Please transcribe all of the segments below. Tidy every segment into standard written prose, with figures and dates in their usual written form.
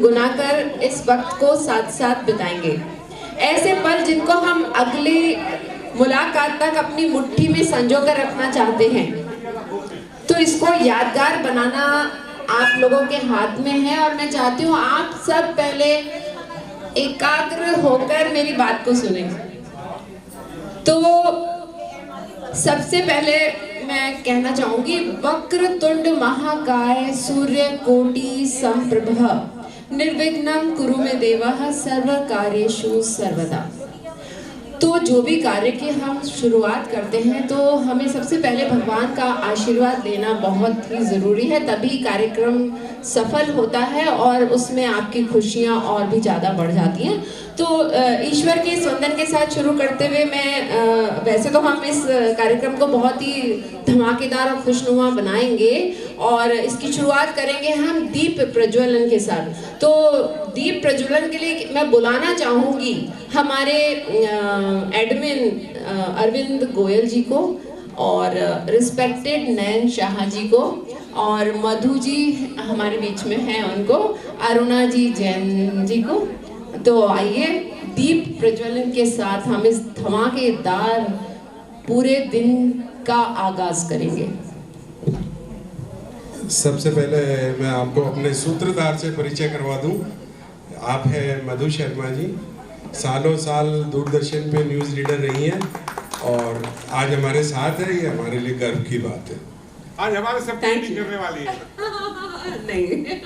गुनाकर इस वक्त को साथ साथ बिताएंगे। ऐसे पल जिनको हम अगली मुलाकात तक अपनी मुट्ठी में संजो कर रखना चाहते हैं। तो इसको यादगार बनाना आप लोगों के हाथ में है और मैं चाहती हूँ आप सब पहले एकाग्र होकर मेरी बात को सुने। तो सबसे पहले मैं कहना चाहूंगी, वक्रतुंड महाकाय सूर्य कोटि समप्रभ निर्विघ्नं कुरु मे देवः सर्व कार्येषु सर्वदा। तो जो भी कार्य की हम शुरुआत करते हैं तो हमें सबसे पहले भगवान का आशीर्वाद लेना बहुत ही ज़रूरी है, तभी कार्यक्रम सफल होता है और उसमें आपकी खुशियाँ और भी ज़्यादा बढ़ जाती हैं। तो ईश्वर के इस वंदन के साथ शुरू करते हुए मैं वैसे तो हम इस कार्यक्रम को बहुत ही धमाकेदार और खुशनुमा बनाएंगे और इसकी शुरुआत करेंगे हम दीप प्रज्वलन के साथ। तो दीप प्रज्वलन के लिए मैं बुलाना चाहूँगी हमारे एडमिन अरविंद गोयल जी को और रिस्पेक्टेड नयन शाह जी को, और मधु जी हमारे बीच में हैं उनको, अरुणा जी जैन जी को। तो आइए दीप प्रज्वलन के साथ हम इस धमाकेदार पूरे दिन का आगाज करेंगे। सबसे पहले मैं आपको अपने सूत्रधार से परिचय करवा दूं। आप हैं मधु शर्मा जी, सालों साल दूरदर्शन पे न्यूज़ रीडर रही हैं और आज हमारे साथ है, ये हमारे लिए गर्व की बात है। आज हमारे सब करने वाली है। नहीं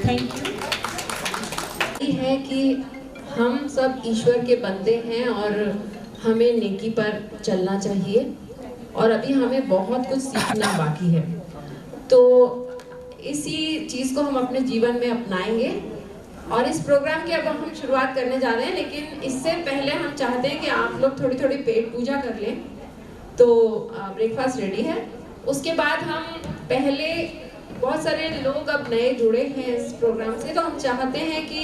थैंक यू। है कि हम सब ईश्वर के बंदे हैं और हमें नेकी पर चलना चाहिए और अभी हमें बहुत कुछ सीखना बाकी है, तो इसी चीज़ को हम अपने जीवन में अपनाएंगे। और इस प्रोग्राम की अब हम शुरुआत करने जा रहे हैं, लेकिन इससे पहले हम चाहते हैं कि आप लोग थोड़ी थोड़ी पेट पूजा कर लें। तो ब्रेकफास्ट रेडी है। उसके बाद हम पहले बहुत सारे लोग अब नए जुड़े हैं इस प्रोग्राम से, तो हम चाहते हैं कि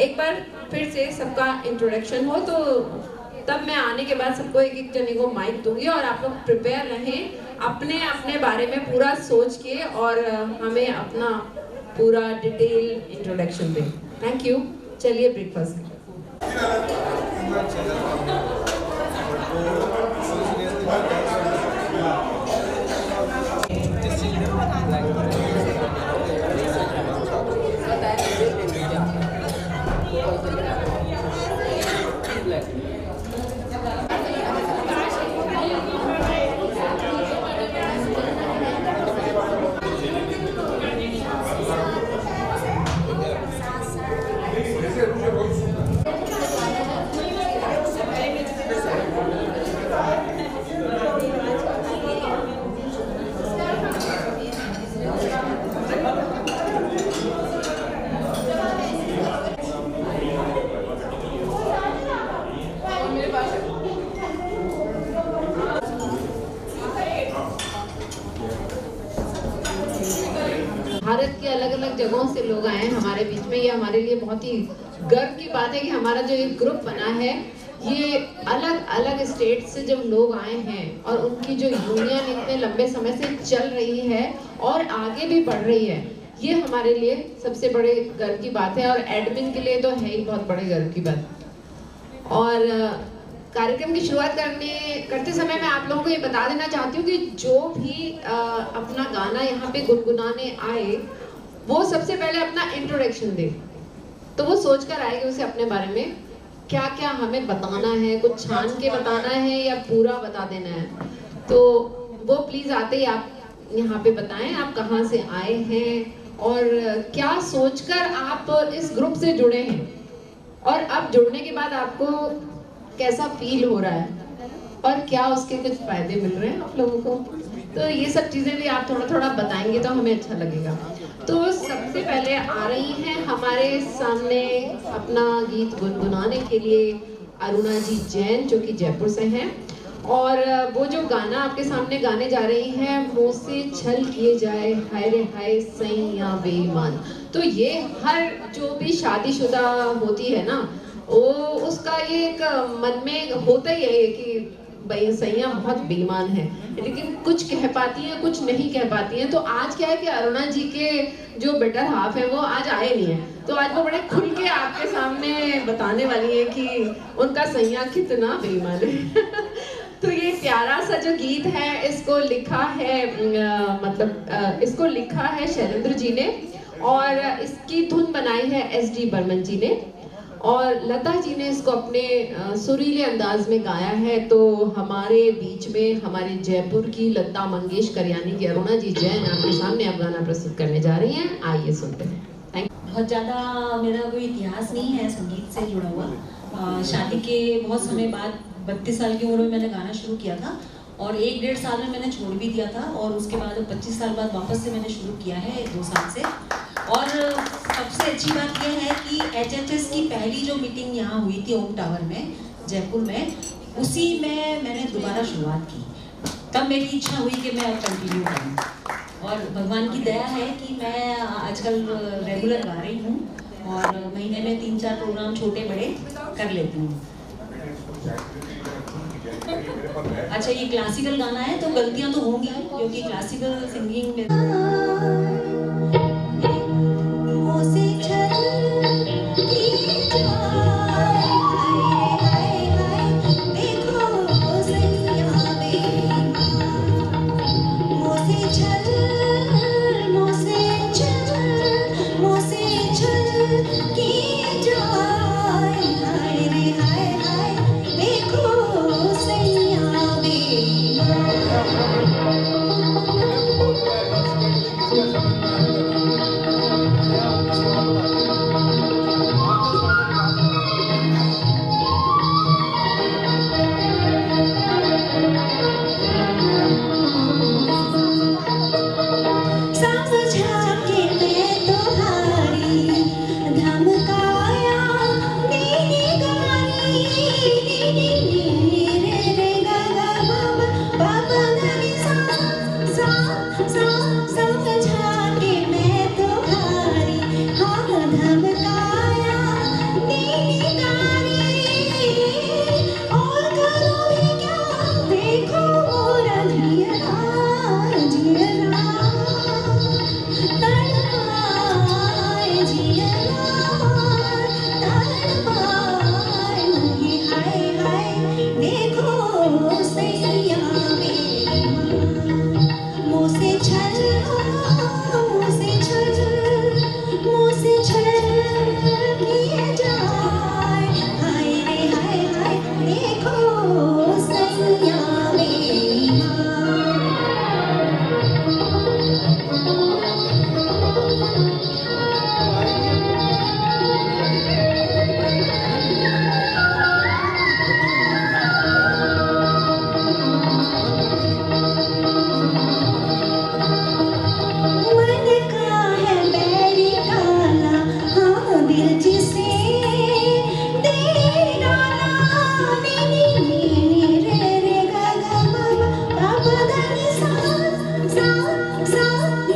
एक बार फिर से सबका इंट्रोडक्शन हो। तो तब मैं आने के बाद सबको एक एक जने को माइक दूंगी और आप लोग प्रिपेयर रहें अपने अपने बारे में पूरा सोच के और हमें अपना पूरा डिटेल इंट्रोडक्शन दें। Thank you. चलिए ब्रेकफास्ट। भारत के अलग अलग जगहों से लोग आए हैं हमारे बीच में। ये हमारे लिए बहुत ही गर्व की बात है कि हमारा जो एक ग्रुप बना है, ये अलग अलग स्टेट से जब लोग आए हैं और उनकी जो यूनियन इतने लंबे समय से चल रही है और आगे भी बढ़ रही है, ये हमारे लिए सबसे बड़े गर्व की बात है और एडमिन के लिए तो है ही बहुत बड़े गर्व की बात। और कार्यक्रम की शुरुआत करते समय मैं आप लोगों को ये बता देना चाहती हूँ कि जो भी अपना गाना यहाँ पे गुनगुनाने आए, वो सबसे पहले अपना इंट्रोडक्शन दे। तो वो सोच कर आएगी उसे अपने बारे में क्या क्या हमें बताना है, कुछ छान के बताना है या पूरा बता देना है। तो वो प्लीज़ आते ही आप यहाँ पे बताएं आप कहाँ से आए हैं और क्या सोचकर आप इस ग्रुप से जुड़े हैं, और अब जुड़ने के बाद आपको कैसा फील हो रहा है और क्या उसके कुछ फायदे मिल रहे हैं आप लोगों को। तो ये सब चीज़ें भी आप थोड़ा थोड़ा बताएंगे तो हमें अच्छा लगेगा। तो सबसे पहले आ रही हैं हमारे सामने अपना गीत गुनगुनाने के लिए अरुणा जी जैन, जो कि जयपुर से हैं, और वो जो गाना आपके सामने गाने जा रही हैं, मुँह से छल किए जाए हाय रे हाय सैया बेईमान। तो ये हर जो भी शादीशुदा होती है ना, वो उसका ये एक मन में होता ही है कि भाई सैया बहुत बेईमान है, लेकिन कुछ कह पाती हैं कुछ नहीं कह पाती हैं। तो आज क्या है कि अरुणा जी के जो बेटर हाफ है वो आज आए नहीं है, तो आज वो बड़े खुल के आपके सामने बताने वाली है कि उनका सैया कितना बेईमान है। तो ये प्यारा सा जो गीत है, इसको लिखा है इसको लिखा है शैलेंद्र जी ने और इसकी धुन बनाई है SD बर्मन जी ने, और लता जी ने इसको अपने सुरीले अंदाज में गाया है। तो हमारे बीच में हमारे जयपुर की लता मंगेशकर यानी कि अरुणा जी जैन आपके सामने अब गाना प्रस्तुत करने जा रही हैं। आइए सुनते हैं। Thank you. बहुत ज़्यादा मेरा कोई इतिहास नहीं है संगीत से जुड़ा हुआ। शादी के बहुत समय बाद 32 साल की उम्र में मैंने गाना शुरू किया था और 1-1.5 साल में मैंने छोड़ भी दिया था, और उसके बाद 25 साल बाद वापस से मैंने शुरू किया है 2 साल से। और सबसे अच्छी बात यह है कि HHS की पहली जो मीटिंग यहाँ हुई थी ओम टावर में जयपुर में, उसी में मैंने दोबारा शुरुआत की। तब मेरी इच्छा हुई कि मैं अब कंटिन्यू करूँ, और भगवान की दया है कि मैं आजकल रेगुलर गा रही हूँ और महीने में 3-4 प्रोग्राम छोटे बड़े कर लेती हूँ। अच्छा, ये क्लासिकल गाना है तो गलतियाँ तो होंगी क्योंकि क्लासिकल सिंगिंग में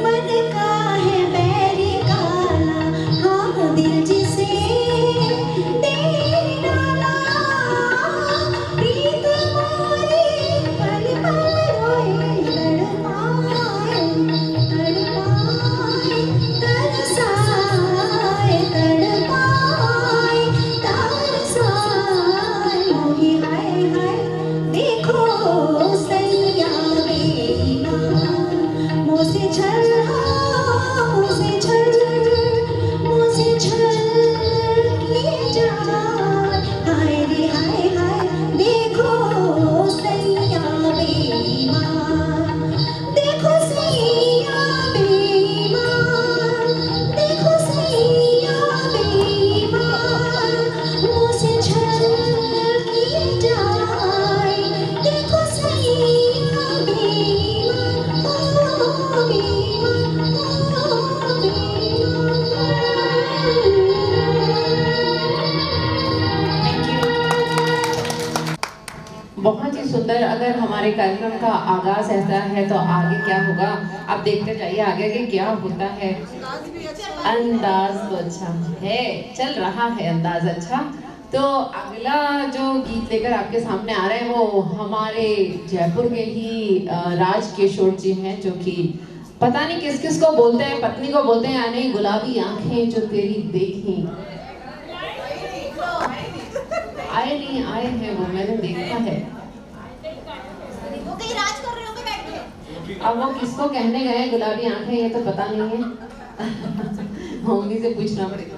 मन का है बैरी काला, हाँ दिल जिसे दे डाला, प्रीत मोरी पल पल रोए तड़पाए, तड़पाए तरसाए, तड़पाए तरसाए, मोही हाय हाय देखो सैया बेईमान, मुझसे छल मुझसे छल मुझसे छल किए जाए, हाय रे हाय हाय देखो सैया बेईमान, देखो सैया बेईमान, देखो सैया बेईमान, मुझसे छल किए जाए, देखो सैया बेईमान, ओ बेईमान, ओ बहुत ही सुंदर। अगर हमारे कार्यक्रम का आगाज ऐसा है तो आगे क्या होगा आप देखते जाइए, आगे आगे क्या होता है। अंदाज तो अच्छा है, चल रहा है अंदाज अच्छा। तो अगला जो गीत लेकर आपके सामने आ रहे हैं वो हमारे जयपुर के ही राज किशोर जी हैं, जो कि पता नहीं किस किस को बोलते हैं, पत्नी को बोलते हैं, यानी गुलाबी आंखें जो तेरी देखी। आए नहीं आए हैं वो, मैंने देखा है। वो कहीं राज कर रहे होंगे बैठ के। अब वो किसको कहने गए गुलाबी आंखें ये तो पता नहीं है। मम्मी से पूछना पड़ेगा।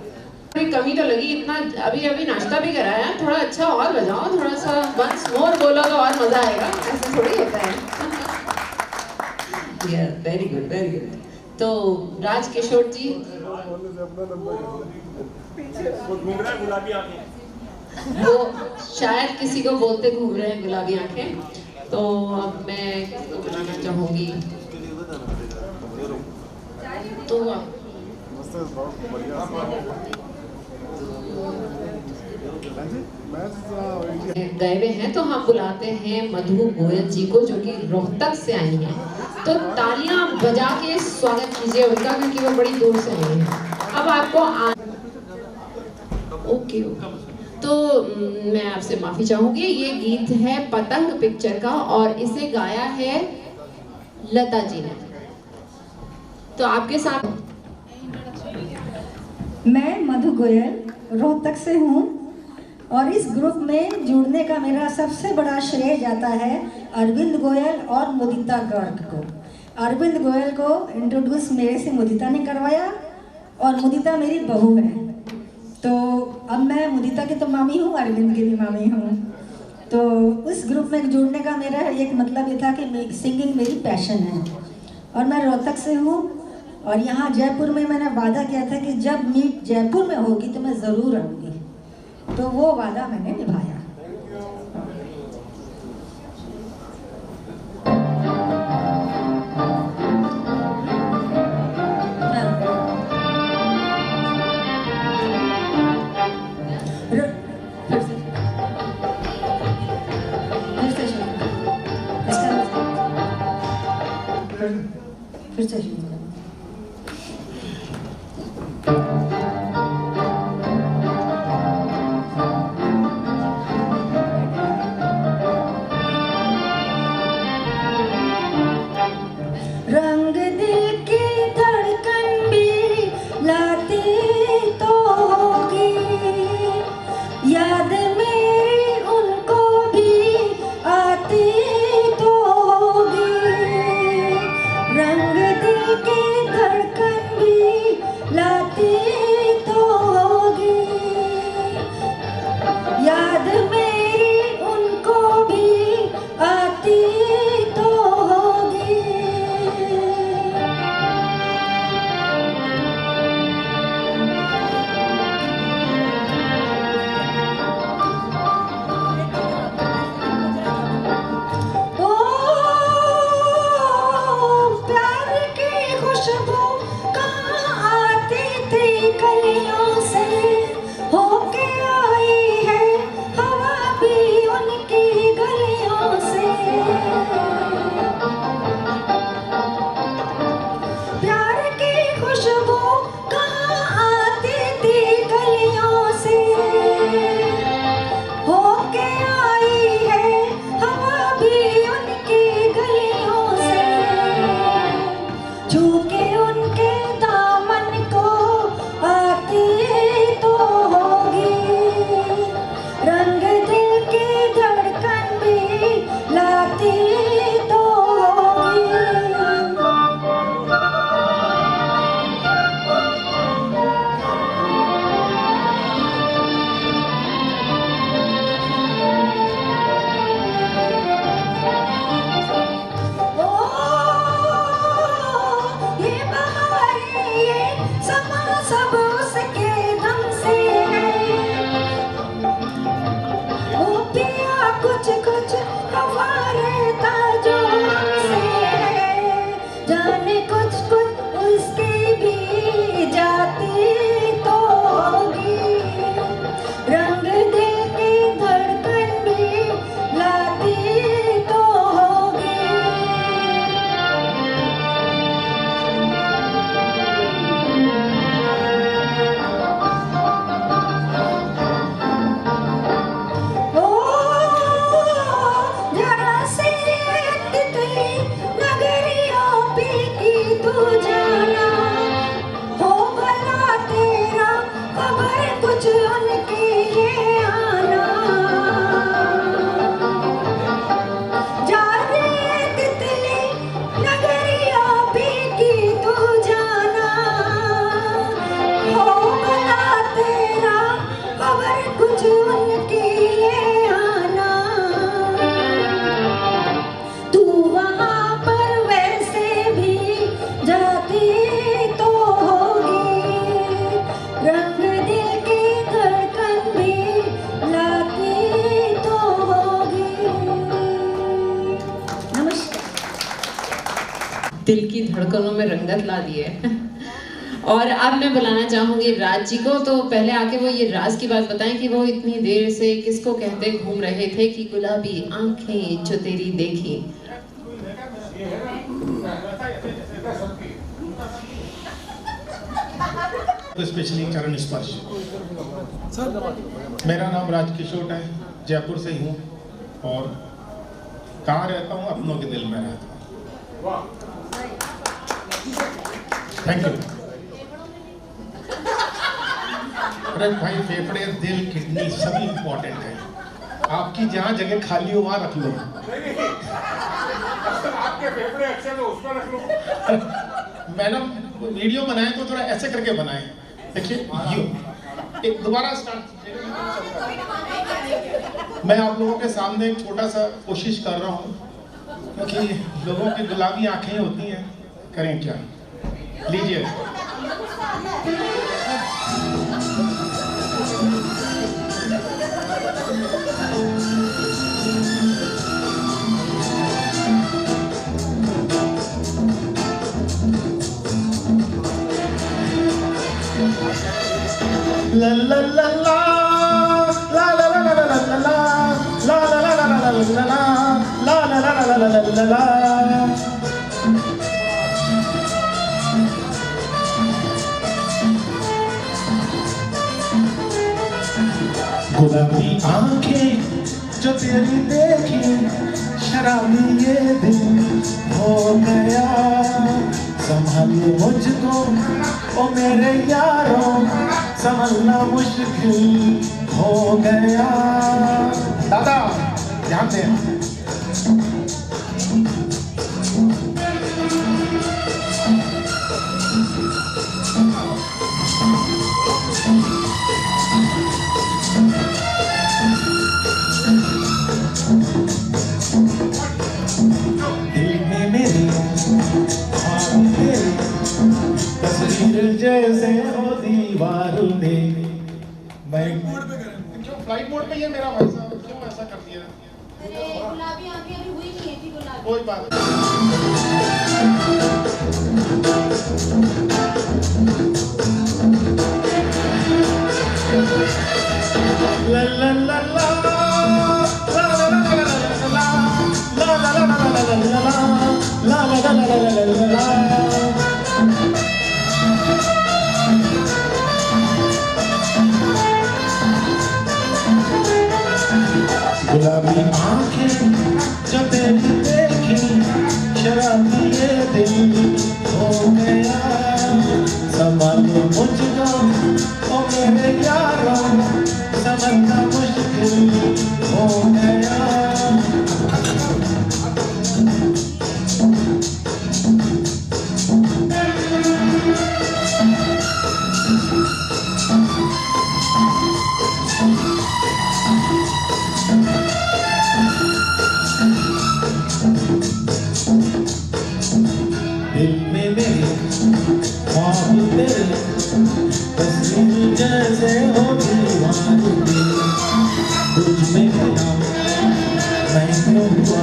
थोड़ी कमी तो लगी, इतना अभी अभी नाश्ता भी कराया, थोड़ा अच्छा और बजाओ, थोड़ा सा वंस मोर बोलो तो और मजा आएगा, ऐसे थोड़ी होता है। Very good very good. तो राज किशोर जी गुलाबी आंखें, वो शायद किसी को बोलते घूम रहे हैं गुलाबी आंखें। तो अब मैं किसको बुलाना चाहूंगी, तो गए हुए हैं तो हम बुलाते हैं मधु गोयल जी को, जो कि रोहतक से आई हैं। तो तालियां बजा के स्वागत कीजिए उनका, क्योंकि वो बड़ी दूर से आई हैं। अब आपको ओके तो मैं आपसे माफी चाहूंगी। ये गीत है पतंग पिक्चर का और इसे गाया है लता जी ने। तो आपके साथ मैं मधु गोयल रोहतक से हूँ और इस ग्रुप में जुड़ने का मेरा सबसे बड़ा श्रेय जाता है अरविंद गोयल और मुदिता गर्ग को। अरविंद गोयल को इंट्रोड्यूस मेरे से मुदिता ने करवाया और मुदिता मेरी बहू है। तो अब मैं मुदिता की तो मामी हूँ, अरविंद की भी मामी हूँ। तो उस ग्रुप में जुड़ने का मेरा एक मतलब ये था कि सिंगिंग मेरी पैशन है और मैं रोहतक से हूँ। और यहाँ जयपुर में मैंने वादा किया था कि जब मीट जयपुर में होगी तो मैं ज़रूर आऊँगी, तो वो वादा मैंने निभाया। फिर से खुशबू कहाँ आती थी गलियों से, होके आई है हवा भी उनकी गलियों से, छूके उनके दामन को आती तो होगी, रंग दिल की धड़कन भी लाती तो होगी। ओ ये बहारें ये समा सब उसके दम से है, ओ पिया कुछ कुछ हमारे ताजों से है, जाने कुछ कुछ उसकी भी जाती तो होगी, रंग दिल की धड़कन भी लाती तो होगी। ओ जरा से तितली नगरियों पे की तू जाना, हो भला तेरा खबर कुछ उनके ये आना, जा रे तितली नगरियों पे की तू जाना, हो भला तेरा खबर कुछ उनके ये आना, तू वहाँ पर वैसे भी जाती तो होगी, रंग दिल की धड़कन भी लाती तो होगी। नमस्कार। दिल की धड़कनों में रंगत ला दी है। और अब मैं बुलाना चाहूंगी राज जी को, तो पहले आके वो ये राज की बात बताएं कि वो इतनी देर से किसको कहते घूम रहे थे कि गुलाबी आंखें जो तेरी देखी। स्पेशली चरण स्पर्श। मेरा नाम राजकिशोर है, जयपुर से हूँ और कहाँ रहता हूँ, अपनों के दिल में रहता हूँ। Thank you. अरे भाई, फेफड़े, दिल, किडनी सभी इंपॉर्टेंट है। आपकी जहाँ जगह खाली हो वहाँ रख लो। आपके फेफड़े अच्छे तो उसमें रख लो। मैडम, वीडियो बनाए तो थोड़ा ऐसे करके बनाए। देखिए, यू एक दोबारा स्टार्ट। मैं आप लोगों के सामने एक छोटा सा कोशिश कर रहा हूँ, क्योंकि लोगों की गुलाबी आंखें होती हैं, करें क्या। लीजिए। La la la la la la la la la la la la la la la la la la la. गुलाबी आंखें जो तेरी देखी, शराबी ये दिन हो गया, संभालो मुझको ओ मेरे यारों, संभलना मुश्किल हो गया। दादा ध्यान दें। दिल में मेरे तस्वीर जैसे हो दीवार में। मैं क्यों फ्लाइट मोड पे ये मेरा भाई साहब क्यों ऐसा कर दिया? गुलाबी आंखें अभी हुई नहीं है थी गुलाबी। कोई बात ला ला ला ला la la la la la la la la la la la la तेरे तस्वीर जैसे हो दीवारूंगी तुझ में मिला मैं क्यों हुआ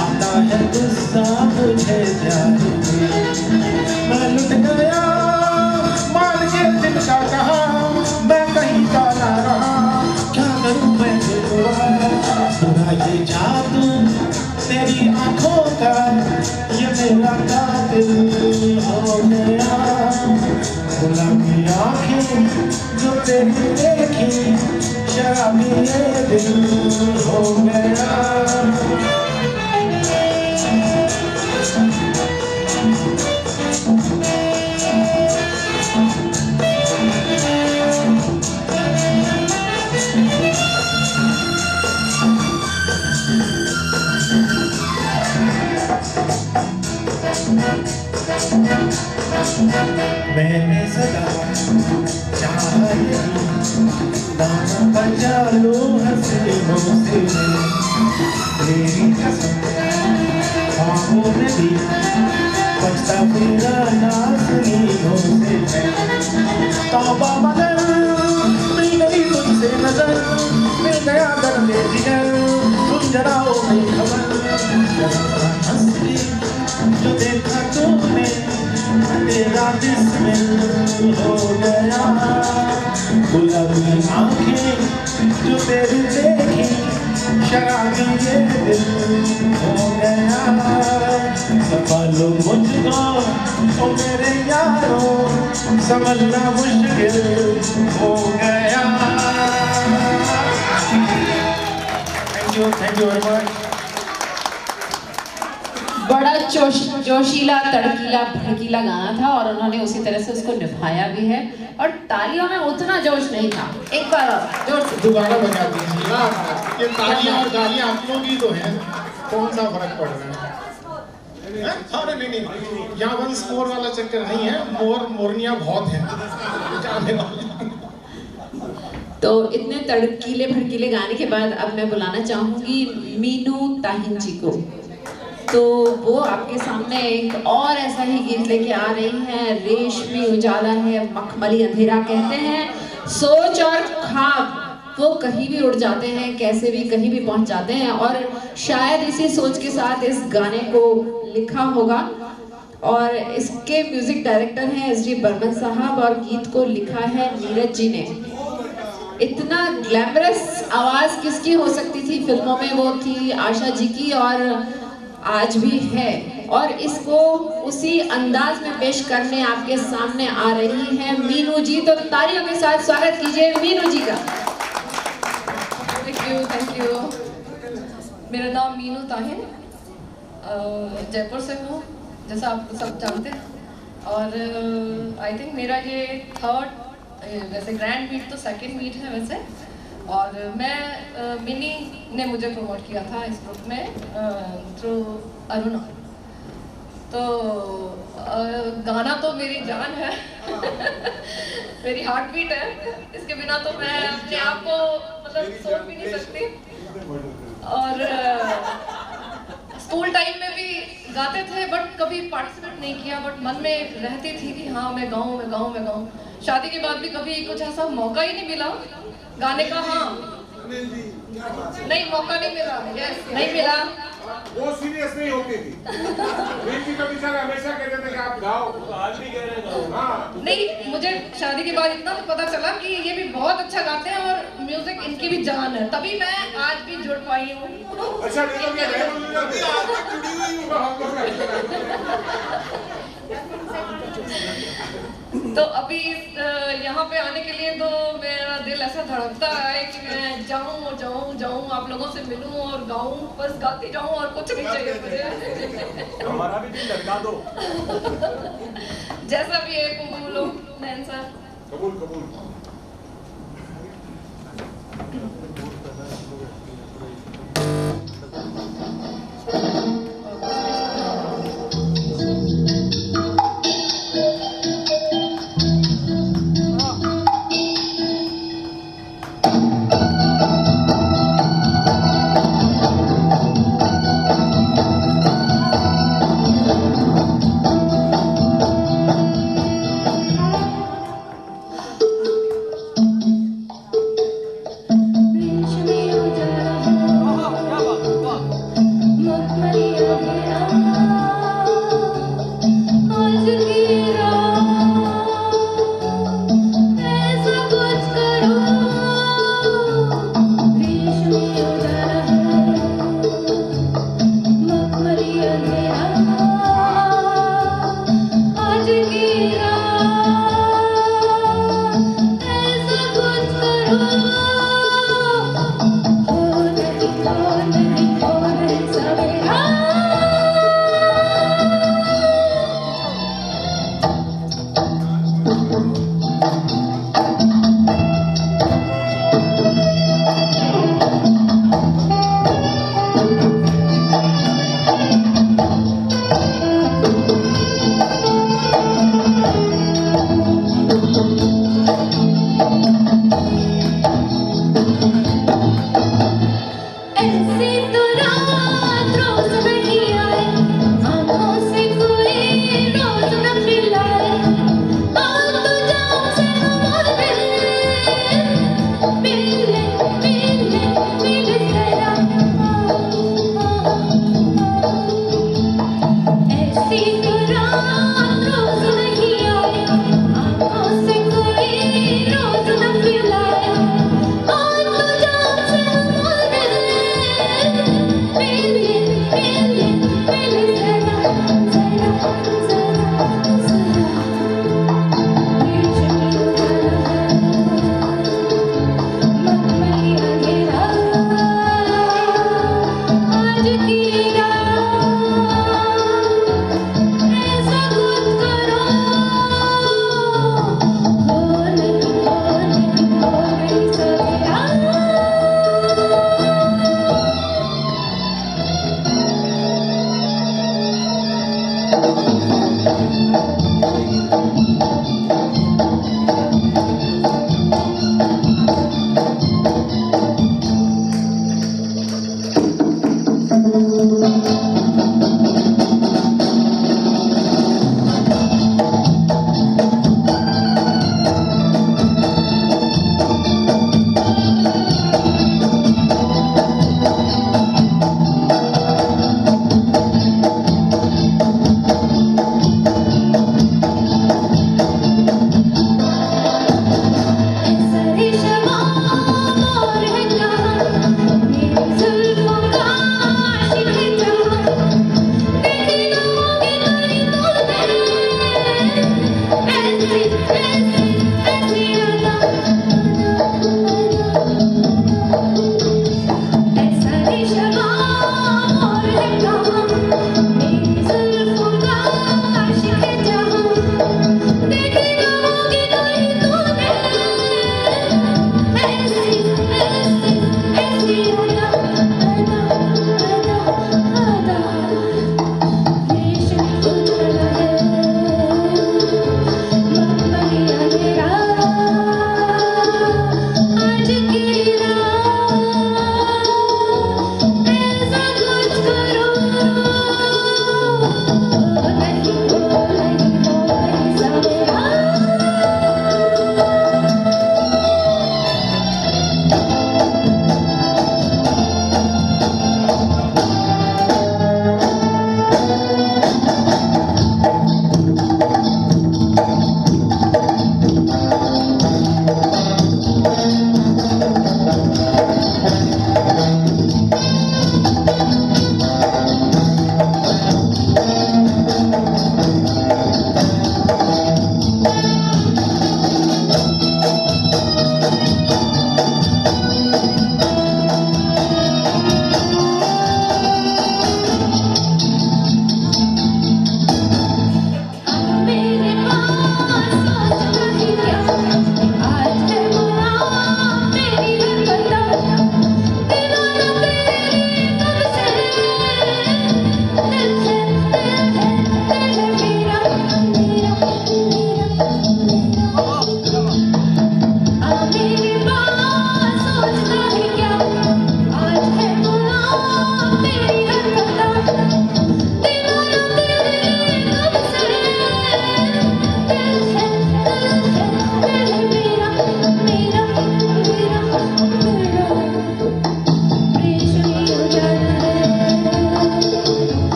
आता है गुस्सा मुझे प्यार में मैं लुट गया मान के दिल का कहा मैं कहीं का ना रहा क्या करूं मैं बुरा ये जादू तेरी आंखों का ये मेरा कातिल हो गया गुलाबी आंखें जो तेरी देखी शराबी ये दिल हो गया मैंने सदा चाहा दाना बजा लो हसीनों से मेरी कसम ख्वाबों में भी बचता मेरा नाज़नीनों से तौबा मगर मिल गई तुझसे नजर मिल गया दर्द जिगर तुम जरा हो नहीं खबर हंस के जो देखा तूने तेरा बिस्मिल हो गया गुलाबी आंखें जो तेरी देखी शराबी ये दिल हो गया संभालो मुझको ओ मेरे यारों संभलना मुश्किल हो गया थैंक यू वेरी मच बड़ा जोशीला तड़कीला भड़कीला गाना था और उन्होंने उसी तरह से उसको निभाया भी है और तालियों में उतना जोश नहीं था। एक बार और जोर से दोबारा बजा दीजिए ना ये तालियां और गालियां आप लोग ही तो हैं कौन सा फर्क पड़ रहा है अरे नहीं यहाँ वंस मोर वाला चक्कर नहीं है मोरनियां बहुत हैं तो इतने तड़कीले भड़कीले गाने के बाद अब मैं बुलाना चाहूंगी मीनू ताहिन जी को। तो वो आपके सामने एक और ऐसा ही गीत लेके आ रही हैं। रेशमी उजाला है मखमली अंधेरा कहते हैं सोच और ख्वाब वो कहीं भी उड़ जाते हैं कैसे भी कहीं भी पहुंच जाते हैं और शायद इसी सोच के साथ इस गाने को लिखा होगा और इसके म्यूजिक डायरेक्टर हैं एस डी बर्मन साहब और गीत को लिखा है नीरज जी ने। इतना ग्लैमरस आवाज किसकी हो सकती थी फिल्मों में, वो थी आशा जी की और आज भी है और इसको उसी अंदाज में पेश करने आपके सामने आ रही हैं मीनू जी। तो तालियों के साथ स्वागत कीजिए मीनू जी का। Thank you. मेरा नाम मीनू ताहिन जयपुर से हूँ जैसा आप सब जानते हैं और आई थिंक मेरा ये थर्ड वैसे ग्रैंड मीट तो सेकंड मीट है वैसे और मैं मिनी ने मुझे प्रमोट किया था इस ग्रुप में थ्रू अरुणा। तो गाना तो मेरी जान है मेरी हार्ट बीट है, इसके बिना तो मैं अपने आप को मतलब सोच भी नहीं सकती। और स्कूल टाइम में भी गाते थे बट कभी पार्टिसिपेट नहीं किया बट मन में रहती थी कि हाँ मैं गाऊँ मैं गाऊँ मैं गाऊँ। शादी के बाद भी कभी कुछ ऐसा मौका ही नहीं मिला गाने का। हाँ नहीं मौका नहीं मिला, यस नहीं मिला। वो सीरियस नहीं होती थी कभी सर हमेशा कहते थे कि आप गाओ आज भी कह रहे हैं। हाँ नहीं मुझे शादी के बाद इतना तो पता चला कि ये भी बहुत अच्छा गाते हैं और म्यूजिक इनकी भी जान है, तभी मैं आज भी जुड़ पाई हूँ। अच्छा नहीं तो क्या आज तक जुड़ी हुई हूँ। तो अभी यहाँ पे आने के लिए तो मेरा दिल ऐसा धड़कता है कि मैं जाऊँ जाऊँ जाऊँ आप लोगों से मिलूँ और गाऊँ, बस गाती जाऊँ और कुछ नहीं चाहिए मुझे। हमारा भी दिल धड़का दो जैसा भी है कबूल हो नैन सर। कबूल कबूल।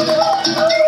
है।